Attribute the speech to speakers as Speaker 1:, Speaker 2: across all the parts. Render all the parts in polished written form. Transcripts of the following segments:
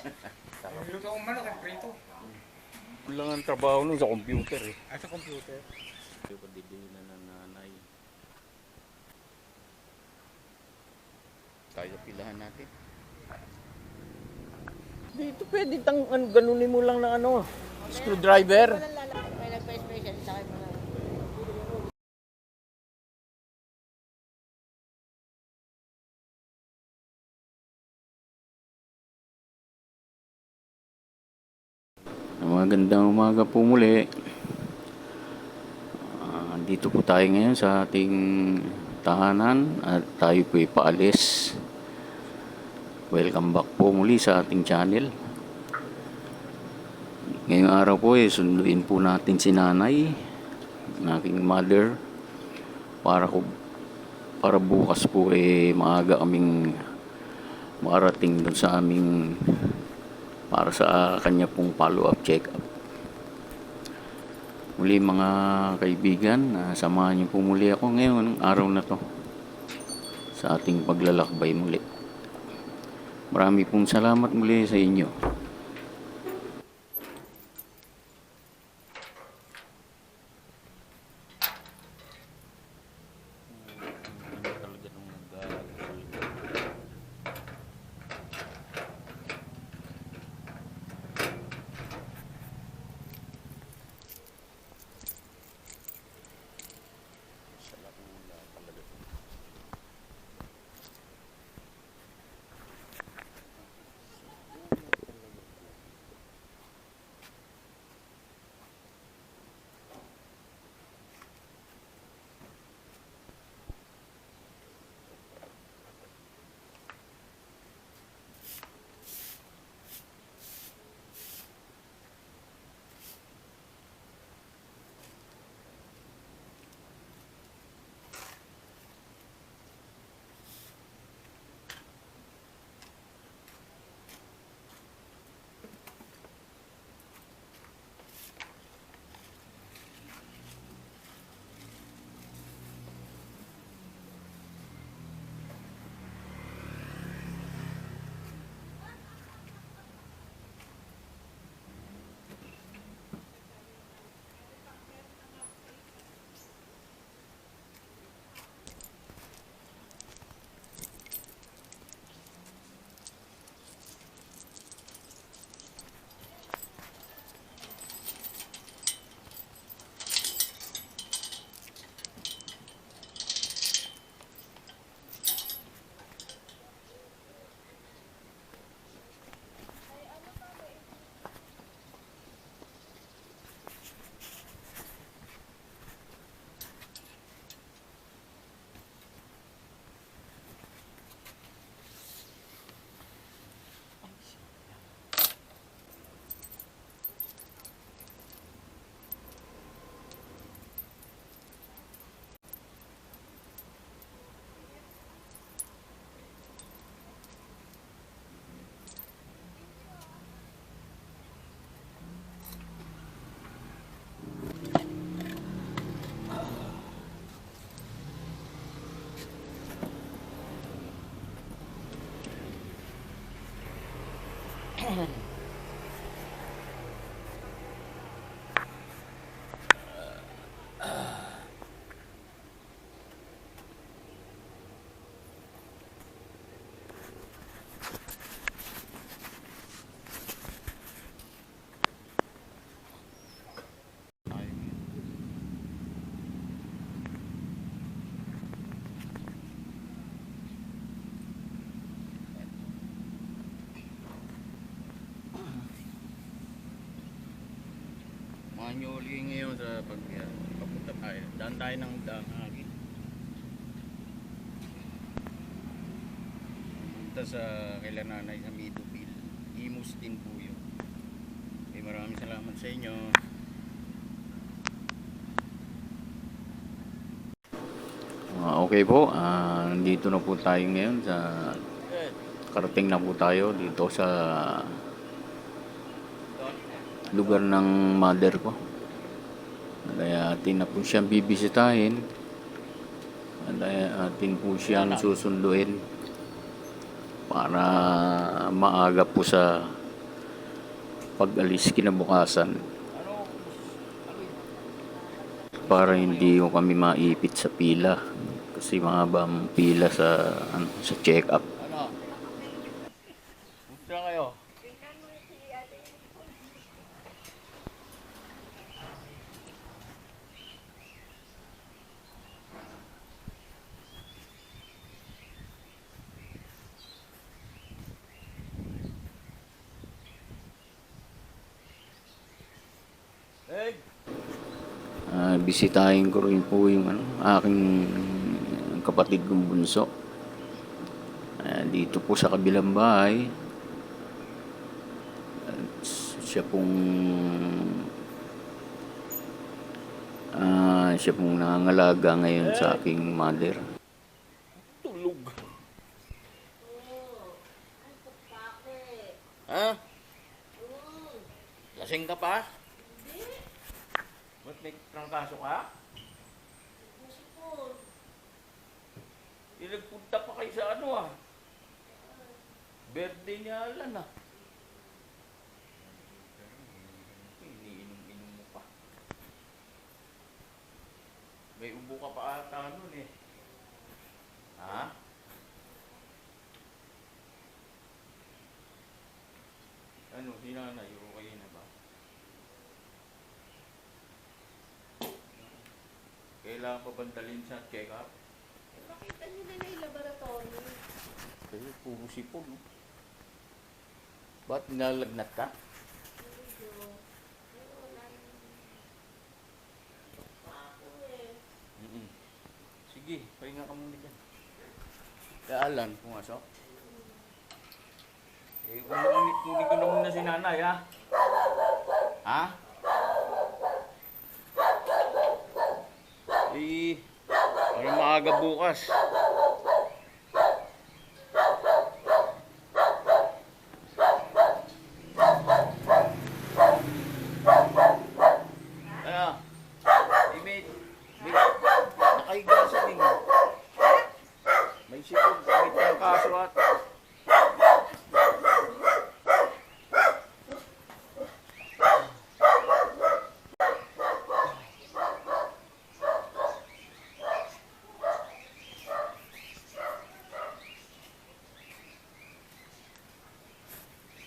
Speaker 1: Luto akong manok at prito.
Speaker 2: Kulang ang trabaho nun sa computer eh.
Speaker 1: Sa computer.
Speaker 2: Yung kadidina ng nanay. Kaya pilahan natin. Dito pwede ganunin mo lang ng screwdriver.
Speaker 3: May nagpa-special sa akin mga.
Speaker 2: Magandang umaga po muli. Dito po tayo ngayon sa ating tahanan at tayo po ipaalis. Welcome back po muli sa ating channel. Ngayong araw po sunduin po natin si nanay, ng aking mother, para bukas po maaga kaming marating doon sa aming para sa kanya pong follow-up check-up. Muli mga kaibigan, samahan niyo po muli ako ngayon araw na to sa ating paglalakbay muli. Marami pong salamat muli sa inyo. Manyoli ngayon sa papunta tayo. Daan tayo ng hangin. Punta sa kailan nanay sa Midoville. Imus din po yun. Maraming salamat sa inyo. Okay po, nandito na po tayo ngayon sa karating na po tayo dito sa lugar ng mother ko. Kaya atin na po siyang bibisitahin. Kaya atin po siyang susunduin para maaga po sa pag-alis kinabukasan para hindi ko kami maipit sa pila kasi mahaba ang pila sa sa check-up.
Speaker 1: Ano? Punta kayo. Hey!
Speaker 2: Bisitahin ko rin po yung aking kapatid kong bunso. Dito po sa kabilang bahay. At siya pong nangangalaga ngayon sa aking mother.
Speaker 1: Tulog. Ha? Lasing ka pa? Ba't may trangkaso ka? Nagpunta pa kayo sa ano ah. Birthday niya Alan ah. Iniinom-inom mo pa. May ubo ka pa ata nun eh. Ha? Ano, si nanay, okay na ba? Kailangan pa bandalin sa check-up?
Speaker 3: Nakita niyo na yung laboratory.
Speaker 1: Kasi puro sipon, no? Ba't nalagnat ka? Sige, pahinga ka muna dyan. Alan, pumasok. Kunin ko na muna si nanay, ha? Ha? Para maaga bukas. Ano? May nakahiga sa tingin. May sipon, may trangkaso at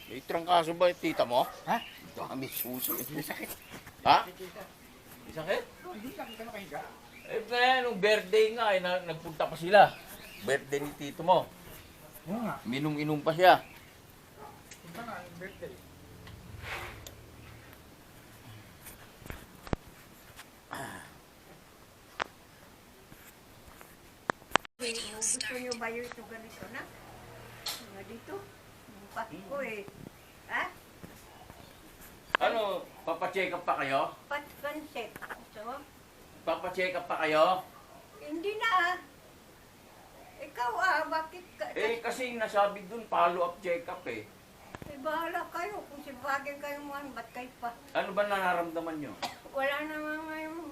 Speaker 1: may trangkaso ba yung tita mo? Ha? Dami susi. May sakit. Ha? May sakit?
Speaker 4: Hindi lang ka nakahiga.
Speaker 1: Eh, kaya nung birthday nga, eh, nagpunta pa sila. Birthday ni tito mo.
Speaker 4: Oo nga.
Speaker 1: Minum-inom pa siya.
Speaker 4: Punta nga yung birthday.
Speaker 3: Gusto niyo ba yung ito ganito na? Mga dito? Ang Pasko eh. Ha?
Speaker 1: Ano, papacheck up pa kayo?
Speaker 3: Pansip. So,
Speaker 1: Papacheck up pa kayo?
Speaker 3: hindi na ah. Ikaw bakit ka?
Speaker 1: Eh, kasi nasabi dun, follow-up check-up eh.
Speaker 3: Bahala kayo. Kung sibagay kayo man, ba't kayo pa?
Speaker 1: Ano ba nararamdaman nyo?
Speaker 3: Wala naman ngayon.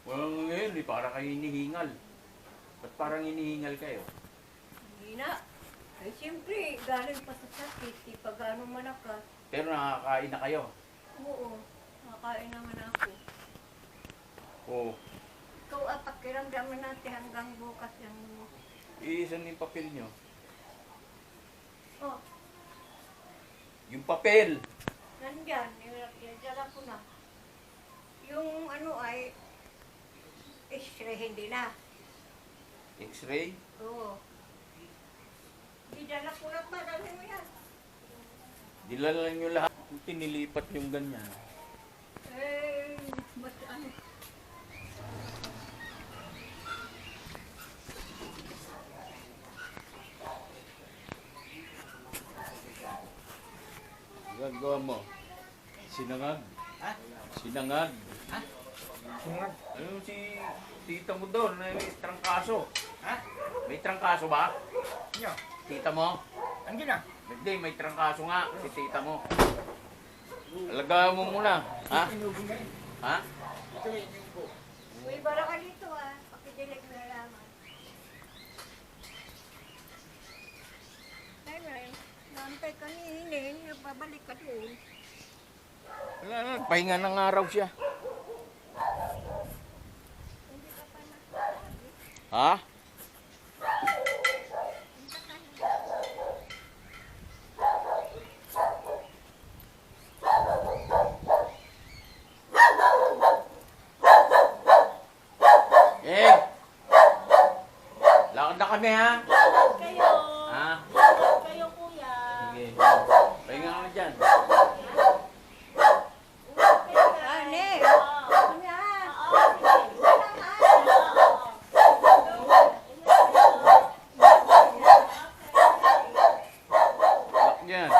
Speaker 1: Walang ngayon eh, para kayo hinihingal. Ba't parang hinihingal kayo?
Speaker 3: Hindi na. Ay, siyempre, galing pa sa sakit. Di pa gano'ng malakas.
Speaker 1: Pero nakakain na kayo.
Speaker 3: Oo. Nakakain naman ako.
Speaker 1: Oo.
Speaker 3: Ikaw pakiramdaman natin hanggang bukas yung...
Speaker 1: Iisan yung papel nyo.
Speaker 3: Oh,
Speaker 1: Yung papel!
Speaker 3: nandyan. Nilagyan ko na. Yung ano ay... X-ray, hindi na.
Speaker 1: X-ray?
Speaker 3: Oo. Didala ko lang ba? Dali mo yan.
Speaker 1: Dilala nyo lahat. Tinilipat yung ganyan.
Speaker 3: Eh, mas ano...
Speaker 1: Gagawa mo. Sinangag. Ha? Sinangag.
Speaker 4: Ha? Sungag.
Speaker 1: Ano si tita mo doon? May trangkaso.
Speaker 4: Ha?
Speaker 1: May trangkaso ba?
Speaker 4: Nyo.
Speaker 1: Tita mo?
Speaker 4: Andi na.
Speaker 1: Hindi, may trangkaso nga. Si tita mo. Alagaan mo muna. Ha?
Speaker 4: Inubong na rin.
Speaker 1: Ha?
Speaker 4: Ito yung inubo.
Speaker 3: Uy, bara ka dito ah. Pakidilig mo na lamang. Ay, may. Nantay ka ni Inin. Babalik ka doon.
Speaker 1: Wala na, pahinga ng araw siya. Ha? Eh! Lakad na kami ha?
Speaker 3: Kayo.
Speaker 1: Ha?
Speaker 3: Kayo, kuya.
Speaker 1: Sige. Pahinga ka dyan.
Speaker 3: Ane. Kuya.
Speaker 1: Lak dyan.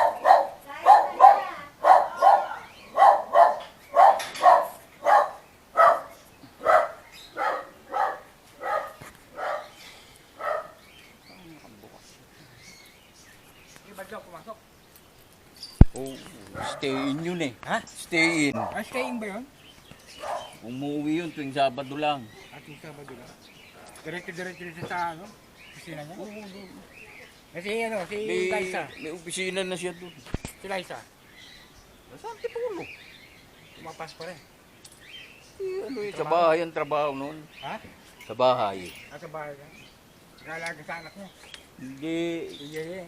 Speaker 4: Yung ba't daw pumasok?
Speaker 1: Oh, stay in yun eh.
Speaker 4: Ha?
Speaker 1: Stay in.
Speaker 4: Ah, staying ba yun?
Speaker 1: Umuwi yun tuwing Sabado lang.
Speaker 4: At yung Sabado lang. Diretso-diretso rin sa ano? Kusina niya? Kasi ano, si Liza.
Speaker 1: May opisina na siya doon.
Speaker 4: Si Liza.
Speaker 1: Sa Antipolo.
Speaker 4: Tumapas pa rin.
Speaker 1: Ano yun, sa bahay ang trabaho noon.
Speaker 4: Ha?
Speaker 1: Sa bahay.
Speaker 4: At sa bahay ka? Nalaga sa anak niya.
Speaker 1: Hindi.
Speaker 4: Sige, sige.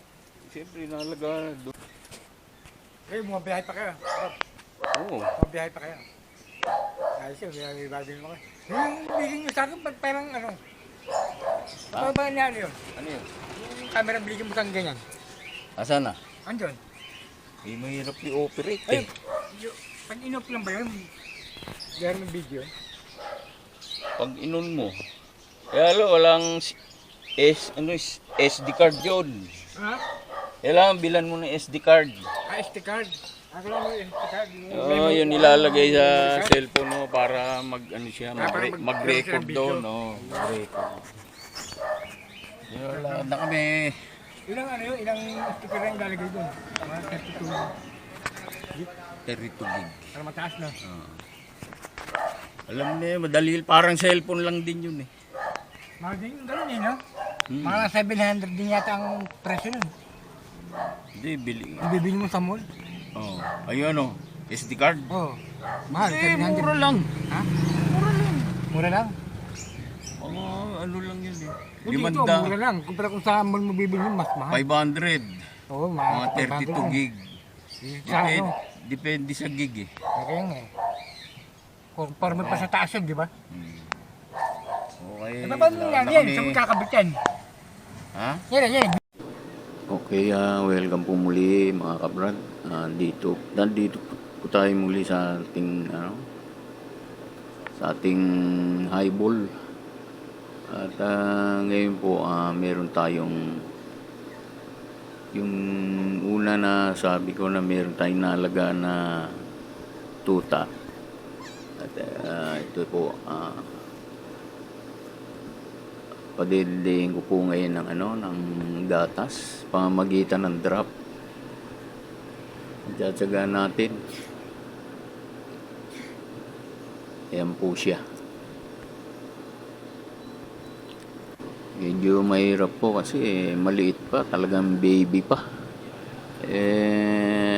Speaker 1: Siyempre nalaga doon.
Speaker 4: Eh, bumabiyahe pa kayo. Rob,
Speaker 1: Oo.
Speaker 4: bumabiyahe pa kayo. Ayos yun, may bagay mo kayo. Yung bilhin nyo sa akin, ba't parang ano? Ano ba nangyari yun?
Speaker 1: Ano yun?
Speaker 4: Yung camera bilhin mo sa ganyan.
Speaker 1: Asan na?
Speaker 4: Andun.
Speaker 1: Eh, mahirap i-operate
Speaker 4: Ayun.
Speaker 1: eh.
Speaker 4: Pag inop lang ba yun? Meron ng video.
Speaker 1: Pag inon mo. Kaya walang SD card yun.
Speaker 4: Ha?
Speaker 1: Kailangan bilan mo ng SD card.
Speaker 4: Ah, SD card. Ako lang yung SD card.
Speaker 1: Oo, yun nilalagay sa cellphone mo para ano siya,
Speaker 4: para
Speaker 1: mag-record
Speaker 4: mag-video.
Speaker 1: doon. Oo, mag-record. Yun, wala na kami.
Speaker 4: Ilang ano yun? Ilang sticker na yung lalagay doon? Mga 32.
Speaker 1: 32 gig.
Speaker 4: Para mataas na.
Speaker 1: Alam mo na yun, madali. Parang cellphone lang din yun eh.
Speaker 4: Mga din yung gano'n eh, no?
Speaker 1: Hmm.
Speaker 4: Mga 700 din yata ang presyo nun.
Speaker 1: Hindi, bili.
Speaker 4: Ibibili mo sa mall?
Speaker 1: Oh. Ayun ano, SD card.
Speaker 4: Oo. Mahal,
Speaker 1: Eh,
Speaker 4: 700.
Speaker 1: mura lang.
Speaker 4: Ha? Mura lang?
Speaker 1: Mga ano lang yun eh.
Speaker 4: Hindi ito, mura lang. Kumpara kung sa mall mo bibili mo, mas mahal.
Speaker 1: 500.
Speaker 4: Oo,
Speaker 1: Mga 32 gig.
Speaker 4: Sa ano?
Speaker 1: Depende sa gig eh.
Speaker 4: Kaya nga eh. Kumpara mo pa sa taas yun, di ba?
Speaker 1: Okay.
Speaker 4: Eh, paano mo yan? Yan, saan mo kakabit yan?
Speaker 1: Ha?
Speaker 4: Yan, yan.
Speaker 2: Okay, welcome po muli mga kabrad. Nandito po tayo muli sa ating sa ating highball. At ngayon po meron tayong yung una na sabi ko na meron tayong nalaga na tuta. At ito po padidilihin ko po ngayon ng ng gatas pamamagitan ng drop. Tsatsagaan natin. Ayan po siya. Medyo mahirap po kasi maliit pa, talagang baby pa.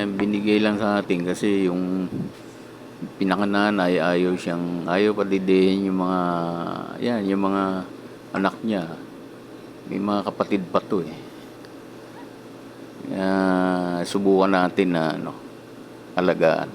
Speaker 2: Binigay lang sa atin kasi yung pinakananay ayaw padidihin yung mga yung mga anak niya. May mga kapatid pa to eh. Subukan natin na alagaan.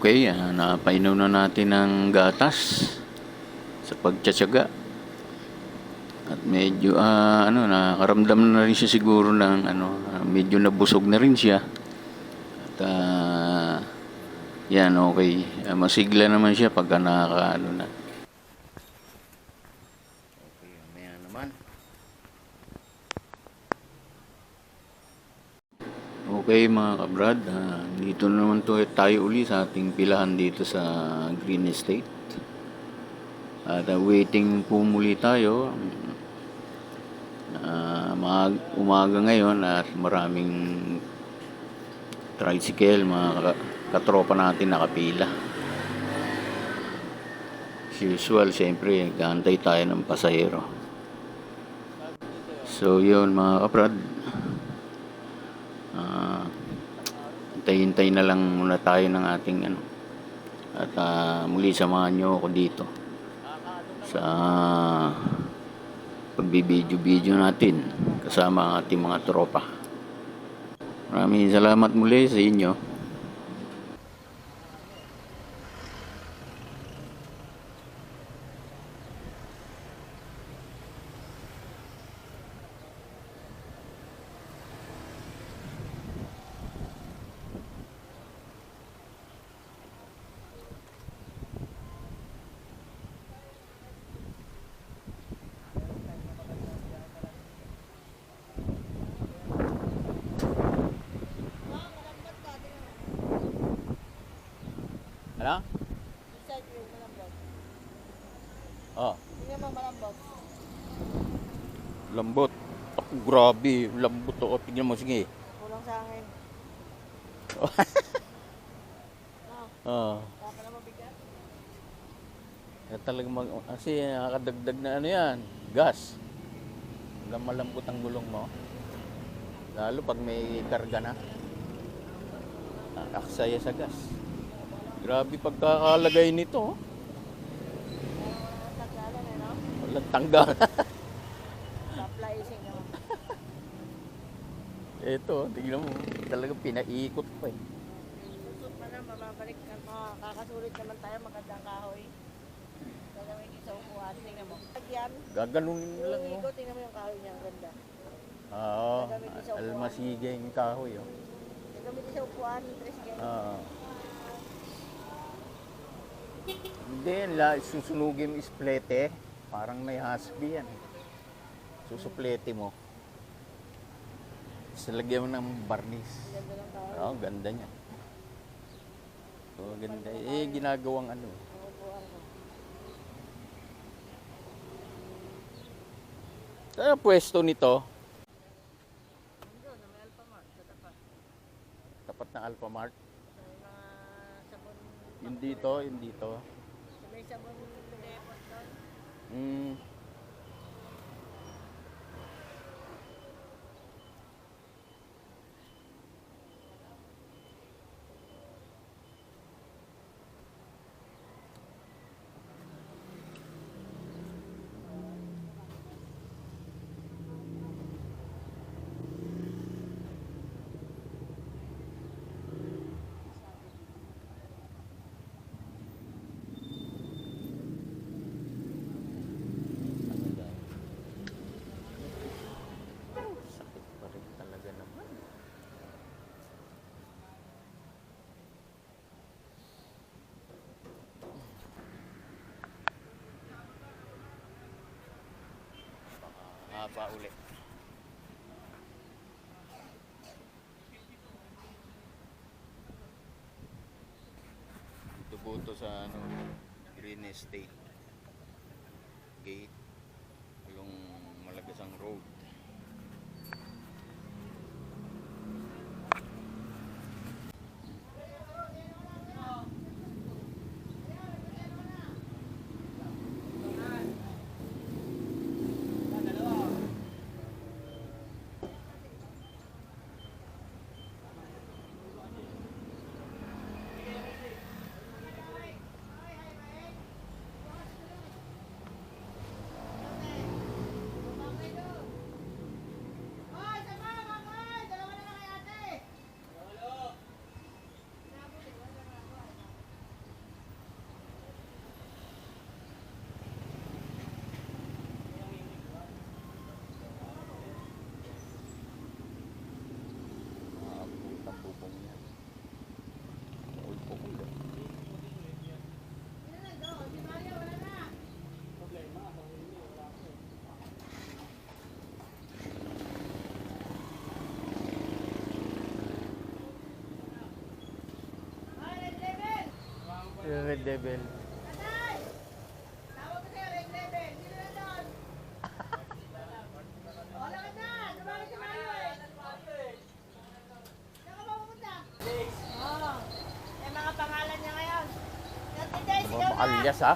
Speaker 2: Okay, napainom na natin ng gatas sa pagtsatsaga. At medyo nakaramdam na rin siya siguro ng medyo nabusog na rin siya. At yan, okay. Masigla naman siya pagka nakakaano na. Okay, maya naman. Okay mga kabrad, dito naman tayo uli sa ating pilahan dito sa Green Estate. At waiting po muli tayo. Umaga ngayon at maraming tricycle, mga katropa natin nakapila. As usual, siyempre, gantay tayo ng pasahero. So yun mga kabrad. Hintay-hintay na lang muna tayo ng ating at muli samahan nyo ako dito sa pagbibideo natin kasama ang ating mga tropa. Maraming salamat muli sa inyo. Ano?
Speaker 3: Inside yung malambot.
Speaker 2: Oh,
Speaker 3: Tingnan mo malambot.
Speaker 2: lambot. Ako, grabe, lambot to. Tingnan mo, sige.
Speaker 3: Kulang sa akin.
Speaker 2: Oh.
Speaker 3: Baka na mabigat.
Speaker 2: Talagang kasi nakakadagdag na yan, gas. Malambot ang gulong mo. Lalo pag may karga na. Aksaya sa gas. Grabe pagkakalagay nito.
Speaker 3: Taglalan eh, no?
Speaker 2: Walang tanggal.
Speaker 3: Supply-ising naman.
Speaker 2: Ito, tingnan mo. Talagang pinaikot pa eh.
Speaker 3: Susot pa na, mababalik ka. Makakasulit naman tayo, magandang kahoy. Gagawin niyo sa upuan. Tingnan mo. Lagyan.
Speaker 2: Gaganunin mo lang mo.
Speaker 3: Ikaw, tingnan mo yung kahoy niya. Ang ganda.
Speaker 2: Oo, almasigay yung kahoy. Oh.
Speaker 3: Gagawin niyo sa upuan. Triskel.
Speaker 2: Oo. Hindi, susunugin mo isplete. Parang may hasbi yan. Susuplete mo. Tapos lagyan mo ng barnis.
Speaker 3: Ganda ng kahoy.
Speaker 2: Oo, ganda niya. Oo, ganda. Ginagawang
Speaker 3: Ang upuan ko.
Speaker 2: Saan ang pwesto nito?
Speaker 3: Doon, na may Alphamart. Sa tapat.
Speaker 2: Tapat ng Alphamart.
Speaker 3: Sa may mga sabon.
Speaker 2: Yung dito, yung dito.
Speaker 3: Sa may sabon depot doon.
Speaker 2: Mm. Sakit pa rin talaga naman. Haba ulit. Dito po ito sa Green Estate Gate, yung Malagasang Road. Red Devil.
Speaker 3: Tawag ko sa'yo, Red Level. Sino na doon? Wala ka na. Lumaki si Mario eh. Saan ka ba pupunta? Oo. May mga pangalan niya ngayon. 30 days, ikaw na.
Speaker 1: Alias ha?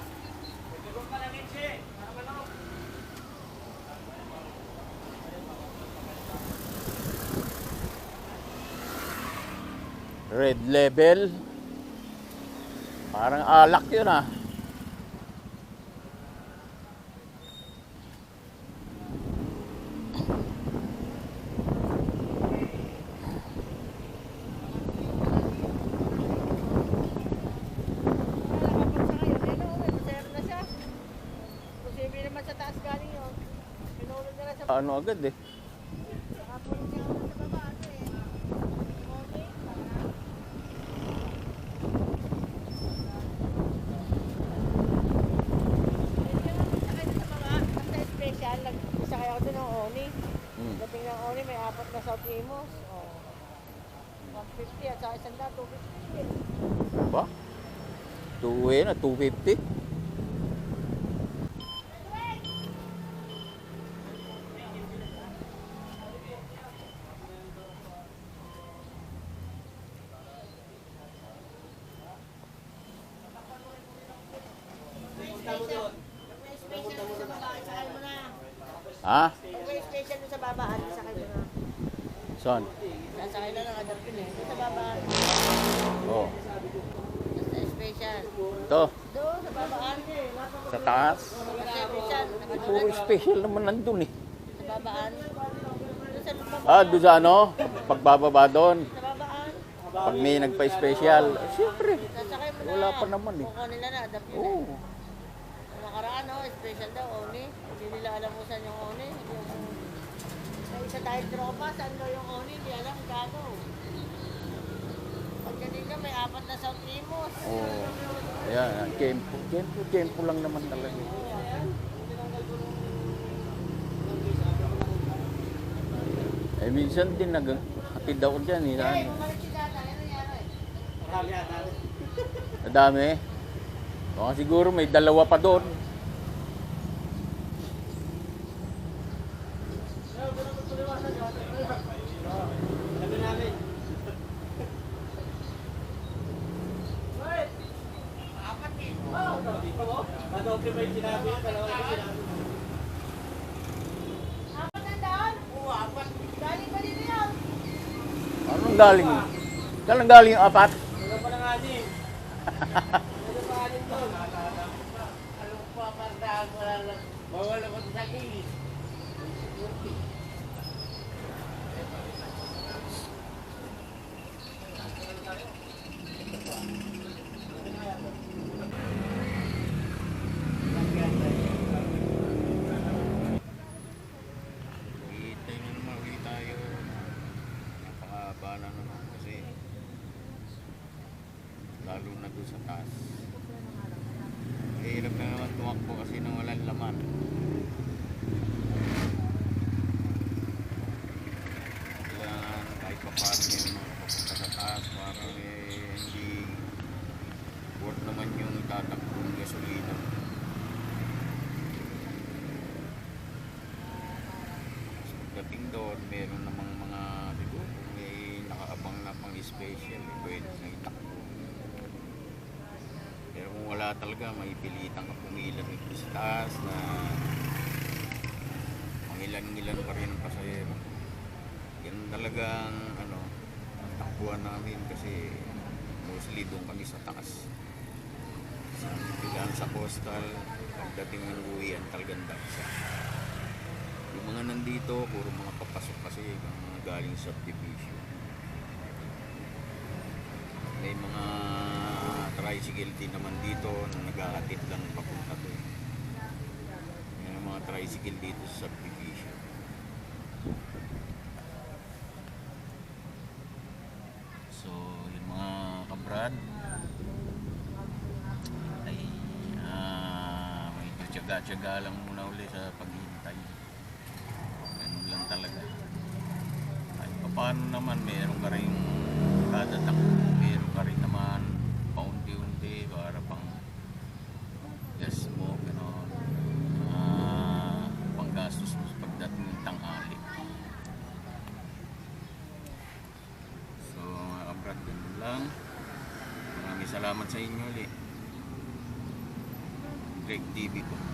Speaker 1: Red Level. Parang alak yun ah.
Speaker 3: Posible naman sa taas galing yun. Pinulog na lang sa
Speaker 2: Ano agad eh.
Speaker 3: kapulog niya ako sa baba. Ano eh. Okay. Basta special, nagsakay ako doon ng Oni. Dating ng Oni, may 4 na South Imos. Oh. 150 at saka isang daan, 250.
Speaker 1: Ba? 2 na, 250.
Speaker 3: May special doon sa baba, sakay mo na.
Speaker 1: Ha?
Speaker 3: Pag may special doon sa babaan, sakay mo na.
Speaker 1: Saan?
Speaker 3: Sasakay na nakadapin eh. Doon sa babaan.
Speaker 1: Oh.
Speaker 3: Basta special.
Speaker 1: Ito,
Speaker 3: Doon sa babaan.
Speaker 1: sa taas.
Speaker 3: Basta special.
Speaker 1: Puro
Speaker 3: Nakadapin.
Speaker 1: special naman nandun eh.
Speaker 3: Sa babaan. Doon sa babaan.
Speaker 1: Ah, doon sa ano? Pagbababa doon.
Speaker 3: Sa babaan.
Speaker 1: Pag may nagpa-special, siyempre.
Speaker 3: Sasakay mo na.
Speaker 1: Wala pa naman eh.
Speaker 3: Kukuha nila na, adapt yun
Speaker 1: Oo.
Speaker 3: eh. Ang nakaraan, no, special daw, Oni. Hindi nila alam kung saan yung Oni. May isa tayo tropa, saan daw yung Oni, hindi alam, gago. Pag kanina, may 4 na South Imos.
Speaker 1: Oo. Ayan, kempo. Kempo lang naman talaga. Eh, minsan din naghatid ako dyan eh.
Speaker 3: Eh, bumalik si Dada, ano nangyari?
Speaker 1: Madami. Baka siguro may 2 pa doon.
Speaker 3: Apat na daan? Oo, 4. Galing ba dito yun?
Speaker 1: Anong galing? Saan ang galing yung 4? Hintay na naman ulit tayo. Napakahaba na naman kasi lalo na doon sa taas. Hirap na naman tumakbo kasi nang walang laman. Kailangan kahit pa paano yung mga papunta sa taas para hindi worth naman yung tatakbong gasolina. Pagdating doon, meron namang mga siguro kung may nakaabang na pang special, pwede na itakbo. Pero kung wala talaga, may pilitan ka pumila dito sa taas na mangilan-ngilan pa rin ang pasahero. Yan talagang ano, ang takbuhan namin kasi mostly doon kami sa taas. Sa coastal, pagdating ng uwian, talagang daksa. Yung mga nandito, puro mga papasok kasi, mga galing subdivision. May mga tricycle din naman dito na nag-aatid lang papunta doon. May mga tricycle dito sa subdivision. So, yung mga kabrad ay medyo tiyaga-tiyaga lang muna uli sa paghihintay. Ganun lang talaga. Kahit paano naman, meron ka rin kada takbo, meron ka rin naman paunti-unti para pang sa inyo ulit. Greg TV po.